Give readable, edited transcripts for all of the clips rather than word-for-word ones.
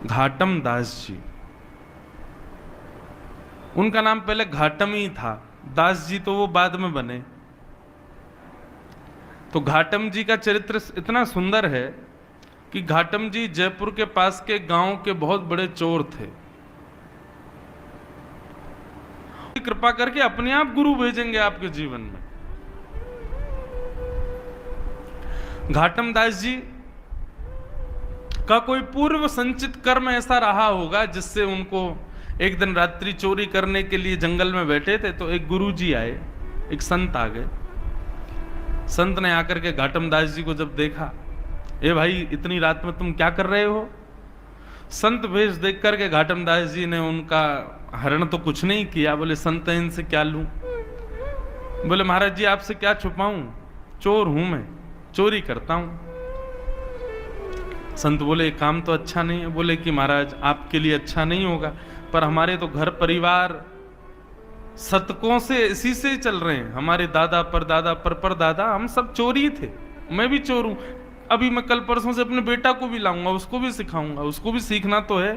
घाटम दास जी। उनका नाम पहले घाटम ही था, दास जी तो वो बाद में बने। तो घाटम जी का चरित्र इतना सुंदर है कि घाटम जी जयपुर के पास के गांव के बहुत बड़े चोर थे। कृपा करके अपने आप गुरु भेजेंगे आपके जीवन में। घाटम दास जी का कोई पूर्व संचित कर्म ऐसा रहा होगा जिससे उनको एक दिन रात्रि चोरी करने के लिए जंगल में बैठे थे, तो एक गुरुजी आए, एक संत आ गए। संत ने आकर के घाटम दास जी को जब देखा, ए भाई इतनी रात में तुम क्या कर रहे हो? संत वेश देख करके घाटम दास जी ने उनका हरण तो कुछ नहीं किया, बोले संत इनसे क्या लूं? बोले महाराज जी आपसे क्या छुपाऊं, चोर हूं मैं, चोरी करता हूं। संत बोले काम तो अच्छा नहीं है। बोले कि महाराज आपके लिए अच्छा नहीं होगा, पर हमारे तो घर परिवार शतकों से इसी से चल रहे हैं। हमारे दादा परदादा परदादा हम सब चोरी थे, मैं भी चोर हूं। अभी मैं कल परसों से अपने बेटा को भी लाऊंगा, उसको भी सिखाऊंगा, उसको भी सीखना तो है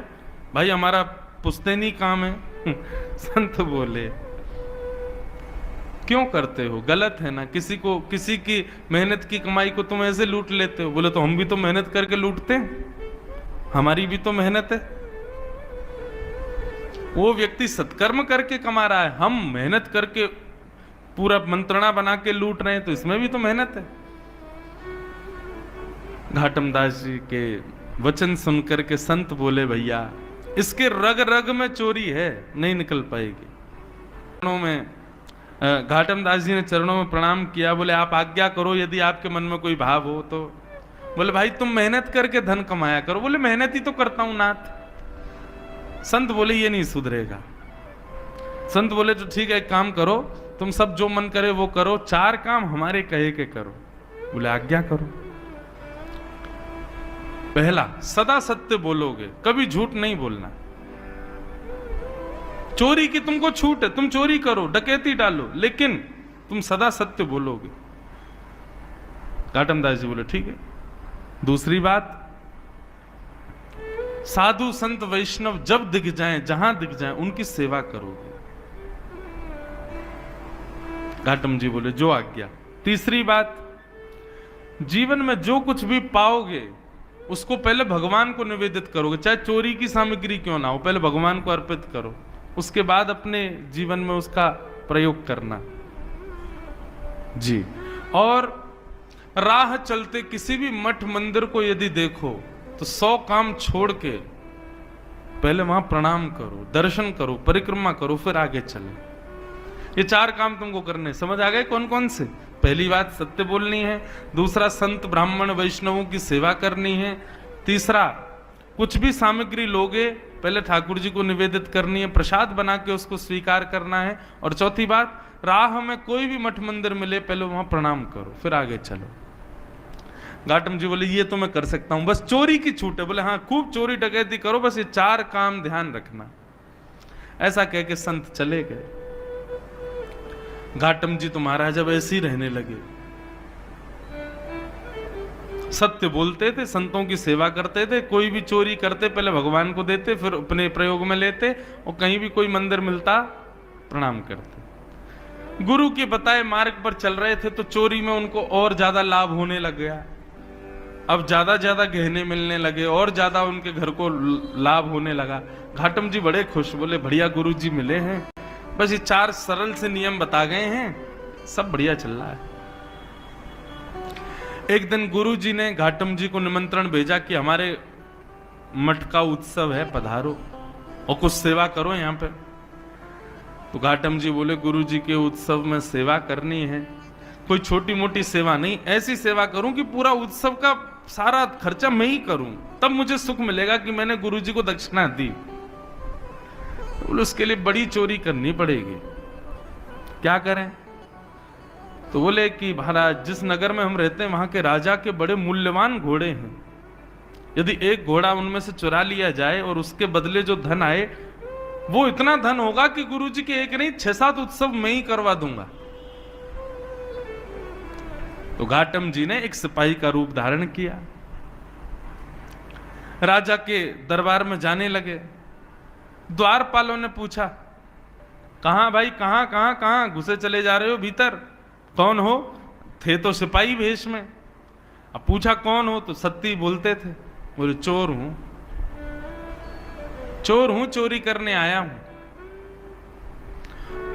भाई, हमारा पुश्तैनी काम है। संत बोले क्यों करते हो, गलत है ना, किसी की मेहनत की कमाई को तुम ऐसे लूट लेते हो। बोले तो हम भी तो मेहनत करके लूटते हैं, हमारी भी तो मेहनत है। वो व्यक्ति सत्कर्म करके कमा रहा है, हम मेहनत करके पूरा मंत्रणा बना के लूट रहे हैं, तो इसमें भी तो मेहनत है। घाटम दास जी के वचन सुनकर के संत बोले भैया इसके रग रग में चोरी है, नहीं निकल पाएगी। चरणों में घाटम दास जी ने चरणों में प्रणाम किया। बोले आप आज्ञा करो, यदि आपके मन में कोई भाव हो तो। बोले भाई तुम मेहनत करके धन कमाया करो। बोले मेहनत ही तो करता हूं नाथ। संत बोले ये नहीं सुधरेगा। संत बोले तो ठीक है, एक काम करो, तुम सब जो मन करे वो करो, 4 काम हमारे कहे के करो। बोले आज्ञा करो। पहला, सदा सत्य बोलोगे, कभी झूठ नहीं बोलना। चोरी की तुमको छूट है, तुम चोरी करो, डकैती डालो, लेकिन तुम सदा सत्य बोलोगे। घाटम दास जी बोले ठीक है। दूसरी बात, साधु संत वैष्णव जब दिख जाएं, जहां दिख जाएं, उनकी सेवा करोगे। घाटम जी बोले जो आज्ञा। तीसरी बात, जीवन में जो कुछ भी पाओगे उसको पहले भगवान को निवेदित करोगे, चाहे चोरी की सामग्री क्यों ना हो, पहले भगवान को अर्पित करो, उसके बाद अपने जीवन में उसका प्रयोग करना जी। और राह चलते किसी भी मठ मंदिर को यदि देखो तो 100 काम छोड़ के पहले वहां प्रणाम करो, दर्शन करो, परिक्रमा करो, फिर आगे चले। ये 4 काम तुमको करने, समझ आ गए कौन कौन से? पहली बात सत्य बोलनी है, दूसरा संत ब्राह्मण वैष्णवों की सेवा करनी है, तीसरा कुछ भी सामग्री लोगे पहले ठाकुर जी को निवेदित करनी है, प्रसाद बना के उसको स्वीकार करना है, और चौथी बात, राह में कोई भी मठ मंदिर मिले पहले वहां प्रणाम करो, फिर आगे चलो। घाटम जी बोले ये तो मैं कर सकता हूं, बस चोरी की छूट है। बोले हाँ खूब चोरी डकैती करो, बस ये 4 काम ध्यान रखना। ऐसा कह के संत चले गए। घाटम जी तो महाराज अब ऐसे ही रहने लगे, सत्य बोलते थे, संतों की सेवा करते थे, कोई भी चोरी करते पहले भगवान को देते, फिर अपने प्रयोग में लेते, और कहीं भी कोई मंदिर मिलता प्रणाम करते। गुरु के बताए मार्ग पर चल रहे थे तो चोरी में उनको और ज्यादा लाभ होने लग गया। अब ज्यादा गहने मिलने लगे और ज्यादा उनके घर को लाभ होने लगा। घाटम जी बड़े खुश, बोले बढ़िया गुरु जी मिले हैं, बस ये 4 सरल से नियम बता गए हैं, सब बढ़िया चल रहा है। एक दिन गुरु जी ने घाटम जी को निमंत्रण भेजा कि हमारे मठ का उत्सव है, पधारो और कुछ सेवा करो यहाँ पे। तो घाटम जी बोले गुरु जी के उत्सव में सेवा करनी है, कोई छोटी मोटी सेवा नहीं, ऐसी सेवा करूं कि पूरा उत्सव का सारा खर्चा मैं ही करूं, तब मुझे सुख मिलेगा कि मैंने गुरु जी को दक्षिणा दी। बोले उसके लिए बड़ी चोरी करनी पड़ेगी, क्या करें? तो बोले कि महाराज जिस नगर में हम रहते हैं वहां के राजा के बड़े मूल्यवान घोड़े हैं, यदि एक घोड़ा उनमें से चुरा लिया जाए और उसके बदले जो धन आए वो इतना धन होगा कि गुरुजी के एक नहीं 6-7 उत्सव मैं ही करवा दूंगा। तो घाटम जी ने एक सिपाही का रूप धारण किया। राजा के दरबार में जाने लगे। द्वारपालों ने पूछा, कहां भाई, कहां कहां कहां घुसे चले जा रहे हो भीतर? कौन हो? थे तो सिपाही भेष में। अब पूछा कौन हो, तो सत्ती बोलते थे। बोले चोर हूं, चोर हूं, चोरी करने आया हूं।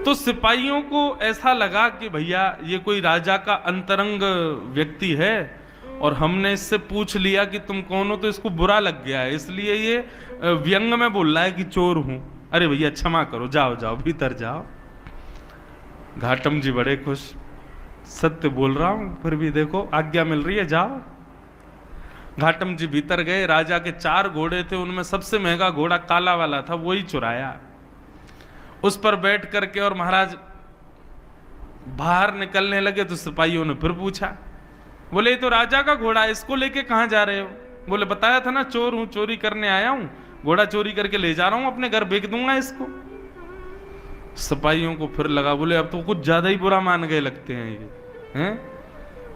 तो सिपाहियों को ऐसा लगा कि भैया ये कोई राजा का अंतरंग व्यक्ति है और हमने इससे पूछ लिया कि तुम कौन हो, तो इसको बुरा लग गया है, इसलिए ये व्यंग में बोल रहा है कि चोर हूं। अरे भैया क्षमा करो, जाओ जाओ भीतर जाओ। घाटम जी बड़े खुश, सत्य बोल रहा हूं फिर भी देखो आज्ञा मिल रही है, जाओ। घाटम जी भीतर गए। राजा के 4 घोड़े थे, उनमें सबसे महंगा घोड़ा काला वाला था, वही चुराया। उस पर बैठ करके और महाराज बाहर निकलने लगे तो सिपाहियों ने फिर पूछा, बोले ये तो राजा का घोड़ा है, इसको लेके कहां जा रहे हो? बोले बताया था ना चोर हूं, चोरी करने आया हूं, घोड़ा चोरी करके ले जा रहा हूं, अपने घर बेच दूंगा इसको। सिपाहियों को फिर लगा, बोले अब तो कुछ ज्यादा ही बुरा मान गए लगते हैं ये, हैं?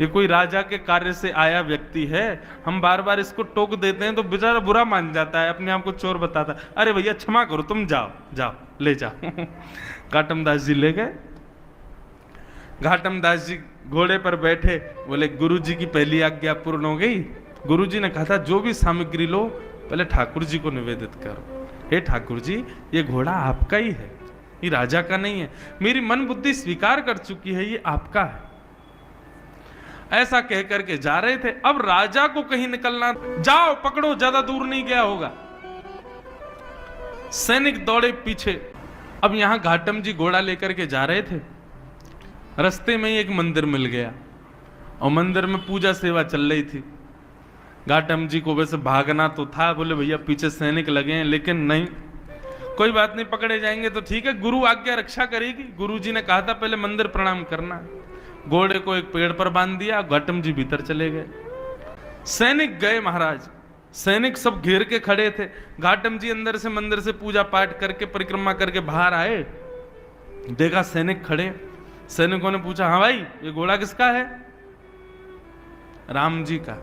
ये कोई राजा के कार्य से आया व्यक्ति है, हम बार बार इसको टोक देते हैं तो बेचारा बुरा मान जाता है, अपने आप को चोर बताता है। अरे भैया क्षमा करो, तुम जाओ जाओ ले जाओ। घाटम दास जी ले गए। घाटम दास जी घोड़े पर बैठे, बोले गुरुजी की पहली आज्ञा पूर्ण हो गई। गुरुजी ने कहा था जो भी सामग्री लो पहले ठाकुर जी को निवेदित करो। हे ठाकुर जी, ये घोड़ा आपका ही है, ये राजा का नहीं है, मेरी मन बुद्धि स्वीकार कर चुकी है, ये आपका है। ऐसा कह करके जा रहे थे। अब राजा को कहीं निकलना, जाओ पकड़ो, ज्यादा दूर नहीं गया होगा। सैनिक दौड़े पीछे। अब यहां घाटम जी घोड़ा लेकर के जा रहे थे, रास्ते में ही एक मंदिर मिल गया और मंदिर में पूजा सेवा चल रही थी। घाटम जी को वैसे भागना तो था, बोले भैया पीछे सैनिक लगे हैं, लेकिन नहीं, कोई बात नहीं, पकड़े जाएंगे तो ठीक है, गुरु आज्ञा रक्षा करेगी। गुरु जी ने कहा था पहले मंदिर प्रणाम करना। घोड़े को एक पेड़ पर बांध दिया, घाटम जी भीतर चले गए। सैनिक गए महाराज, सैनिक सब घेर के खड़े थे। घाटम जी अंदर से मंदिर से पूजा पाठ करके परिक्रमा करके बाहर आए, देखा सैनिक खड़े। सैनिकों ने पूछा, हाँ भाई ये घोड़ा किसका है? राम जी का।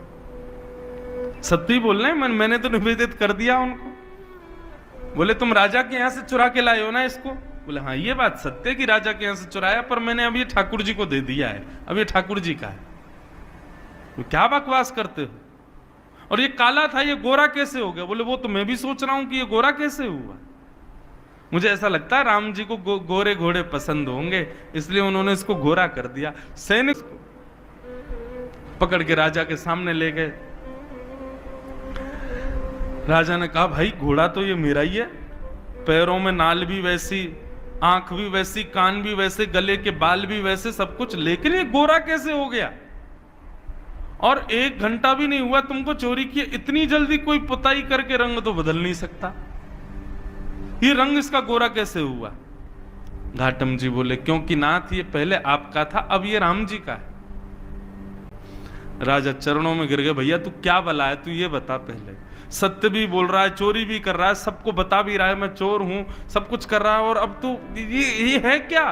सत्य बोल रहे हैं, मैंने तो निवेदित कर दिया उनको। बोले तुम राजा के यहां से चुरा के लाए हो ना इसको? बोले हाँ ये बात सत्य कि राजा के यहां से चुराया, पर मैंने अब ये ठाकुर जी को दे दिया है, अब ये ठाकुर जी का है। तो क्या बकवास करते हो? और ये काला था, ये गोरा कैसे हो गया? बोले वो तो मैं भी सोच रहा हूं कि ये गोरा कैसे हुआ। मुझे ऐसा लगता है राम जी को गोरे घोड़े पसंद होंगे, इसलिए उन्होंने इसको गोरा कर दिया। सैनिक पकड़ के राजा के सामने ले गए। राजा ने कहा भाई घोड़ा तो ये मेरा ही है, पैरों में नाल भी वैसी, आंख भी वैसी, कान भी वैसे, गले के बाल भी वैसे, सब कुछ, लेकिन ये गोरा कैसे हो गया? और 1 घंटा भी नहीं हुआ तुमको चोरी किए, इतनी जल्दी कोई पुताई करके रंग तो बदल नहीं सकता, ये रंग इसका गोरा कैसे हुआ? घाटम जी बोले क्योंकि नाथ ये पहले आपका था, अब ये राम जी का है। राजा चरणों में गिर गए, भैया तू क्या बला है, तू ये बता, पहले सत्य भी बोल रहा है, चोरी भी कर रहा है, सबको बता भी रहा है मैं चोर हूं, सब कुछ कर रहा है, और अब तू ये है क्या?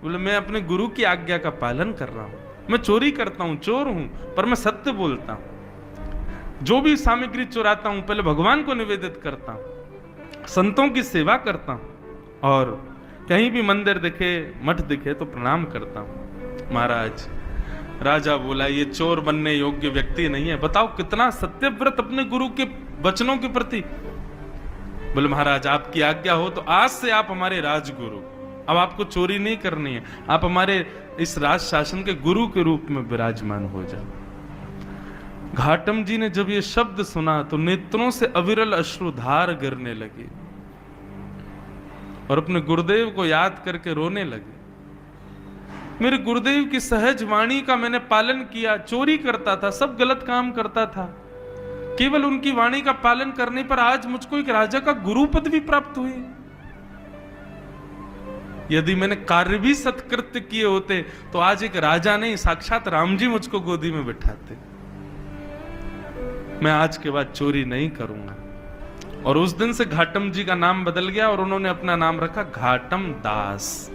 बोले मैं अपने गुरु की आज्ञा का पालन कर रहा हूं, मैं चोरी करता हूं, चोर हूं, पर मैं सत्य बोलता हूं। जो भी सामग्री चुराता हूं पहले भगवान को निवेदित करता हूं, संतों की सेवा करता हूं, और कहीं भी मंदिर दिखे, मठ दिखे तो प्रणाम करता हूं। महाराज राजा बोला ये चोर बनने योग्य व्यक्ति नहीं है, बताओ कितना सत्यव्रत अपने गुरु के वचनों के प्रति। बोले महाराज आपकी आज्ञा हो तो आज से आप हमारे राजगुरु, अब आपको चोरी नहीं करनी है, आप हमारे इस राज शासन के गुरु के रूप में विराजमान हो जाओ। घाटम जी ने जब ये शब्द सुना तो नेत्रों से अविरल अश्रुधार गिरने लगे और अपने गुरुदेव को याद करके रोने लगे। मेरे गुरुदेव की सहज वाणी का मैंने पालन किया, चोरी करता था, सब गलत काम करता था, केवल उनकी वाणी का पालन करने पर आज मुझको एक राजा का गुरु पद भी प्राप्त हुई। यदि मैंने कार्य भी सत्कृत्य किए होते तो आज एक राजा नहीं साक्षात राम जी मुझको गोदी में बिठाते। मैं आज के बाद चोरी नहीं करूंगा। और उस दिन से घाटम जी का नाम बदल गया और उन्होंने अपना नाम रखा घाटम दास।